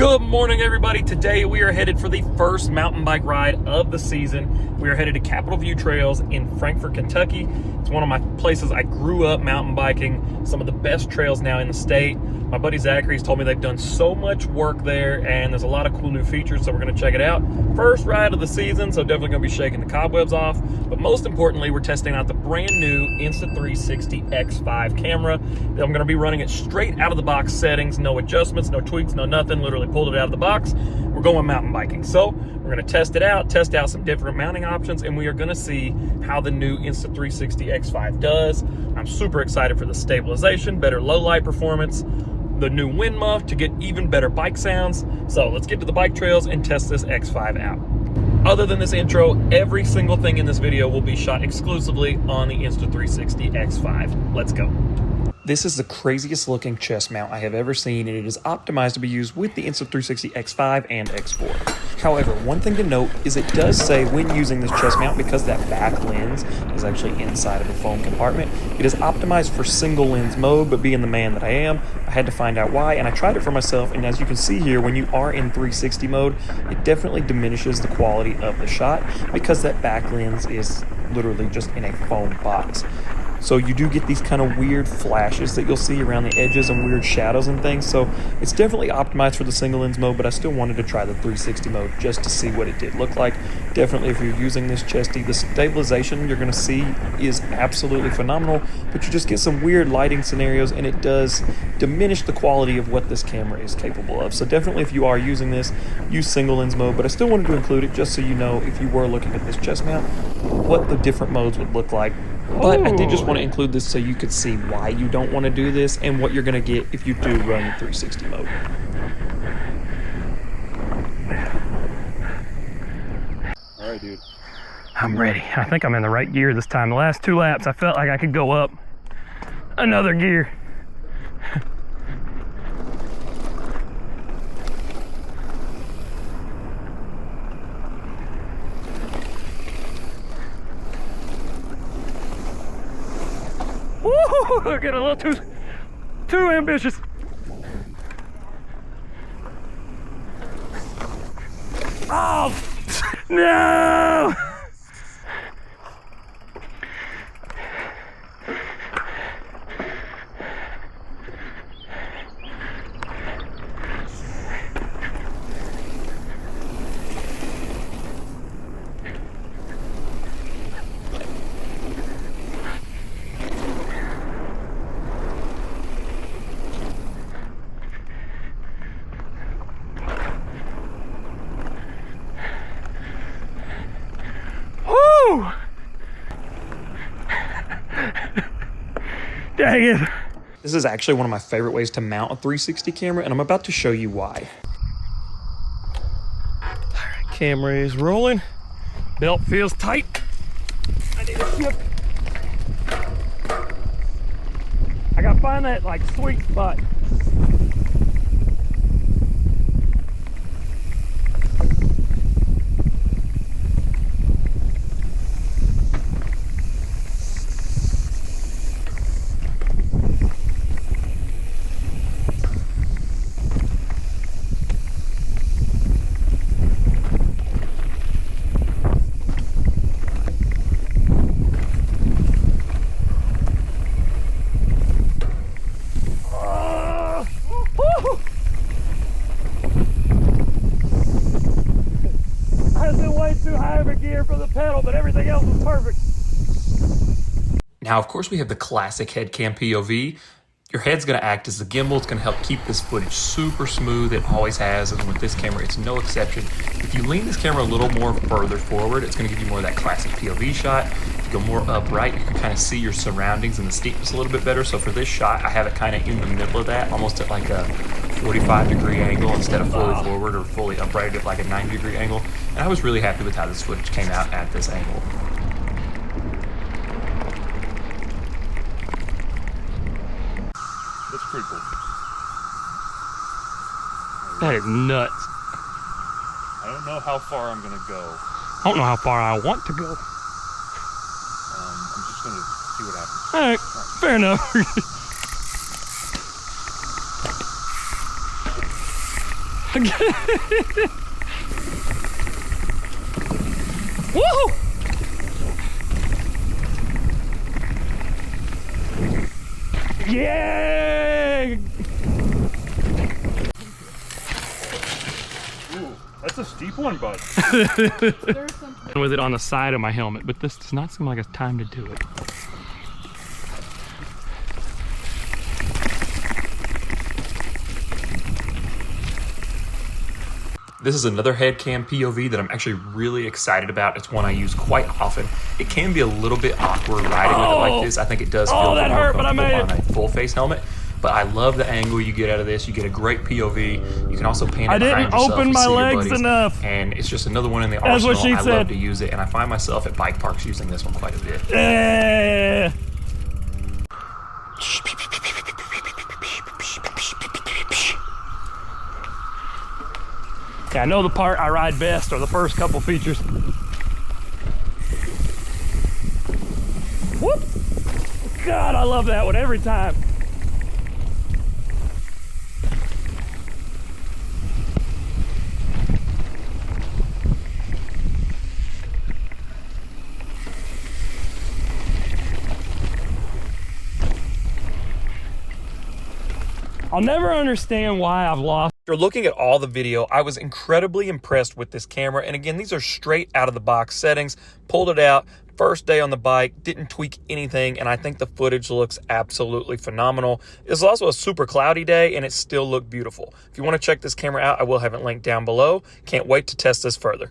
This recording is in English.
Good morning, everybody. Today we are headed for the first mountain bike ride of the season. We are headed to Capitol View Trails in Frankfort, Kentucky. It's one of my places I grew up mountain biking, some of the best trails now in the state. My buddy Zachary's told me they've done so much work there and there's a lot of cool new features, so we're gonna check it out. First ride of the season, so definitely gonna be shaking the cobwebs off. But most importantly, we're testing out the brand new Insta360 X5 camera. I'm gonna be running it straight out of the box settings, no adjustments, no tweaks, no nothing, literally pulled it out of the box. We're going mountain biking. So we're gonna test it out, test out some different mounting options, and we are gonna see how the new Insta360 X5 does. I'm super excited for the stabilization, better low light performance, the new wind muff to get even better bike sounds. So let's get to the bike trails and test this X5 out. Other than this intro, every single thing in this video will be shot exclusively on the Insta360 X5. Let's go. This is the craziest looking chest mount I have ever seen, and it is optimized to be used with the Insta360 X5 and X4. However, one thing to note is it does say when using this chest mount, because that back lens is actually inside of the foam compartment, it is optimized for single lens mode, but being the man that I am, I had to find out why, and I tried it for myself, and as you can see here, when you are in 360 mode, it definitely diminishes the quality of the shot because that back lens is literally just in a foam box. So you do get these kind of weird flashes that you'll see around the edges and weird shadows and things. So it's definitely optimized for the single lens mode, but I still wanted to try the 360 mode just to see what it did look like. Definitely if you're using this chesty, the stabilization you're gonna see is absolutely phenomenal, but you just get some weird lighting scenarios and it does diminish the quality of what this camera is capable of. So definitely if you are using this, use single lens mode, but I still wanted to include it just so you know if you were looking at this chest mount, what the different modes would look like. But I did just want to include this so you could see why you don't want to do this and what you're going to get if you do run the 360 mode. All right, dude. I'm ready. I think I'm in the right gear this time. The last 2 laps, I felt like I could go up another gear. Woo! We're getting a little too ambitious. Oh no! Dang it. This is actually one of my favorite ways to mount a 360 camera, and I'm about to show you why. All right, camera is rolling. Belt feels tight. I need a shift. I gotta find that like sweet spot. For the pedal, but everything else was perfect. Now, of course, we have the classic head cam POV. Your head's going to act as the gimbal. It's going to help keep this footage super smooth. It always has, and with this camera, it's no exception. If you lean this camera a little more further forward, it's going to give you more of that classic POV shot. If you go more upright, you can kind of see your surroundings and the steepness a little bit better. So for this shot, I have it kind of in the middle of that, almost at like a 45-degree angle instead of fully forward or fully upright at like a 90-degree angle. And I was really happy with how this footage came out at this angle. That's pretty cool. That is nuts. I don't know how far I'm gonna go. I don't know how far I want to go. I'm just gonna see what happens. All right, fair enough. Woo! Yeah! Ooh, that's a steep one, bud. With it on the side of my helmet, but this does not seem like a time to do it. This is another head cam POV that I'm actually really excited about. It's one I use quite often. It can be a little bit awkward riding with it like this. I think it does feel a little more comfortable on a full face helmet. But I love the angle you get out of this. You get a great POV. You can also paint it behind yourself. I didn't open my legs enough. And it's just another one in the arsenal. That's what she said. I love to use it, and I find myself at bike parks using this one quite a bit. Yeah. Yeah, I know the part I ride best are the first couple features. Whoop! God, I love that one every time. I'll never understand why I've lost. After looking at all the video, I was incredibly impressed with this camera. And again, these are straight out of the box settings. Pulled it out, first day on the bike, didn't tweak anything, and I think the footage looks absolutely phenomenal. It's also a super cloudy day, and it still looked beautiful. If you want to check this camera out, I will have it linked down below. Can't wait to test this further.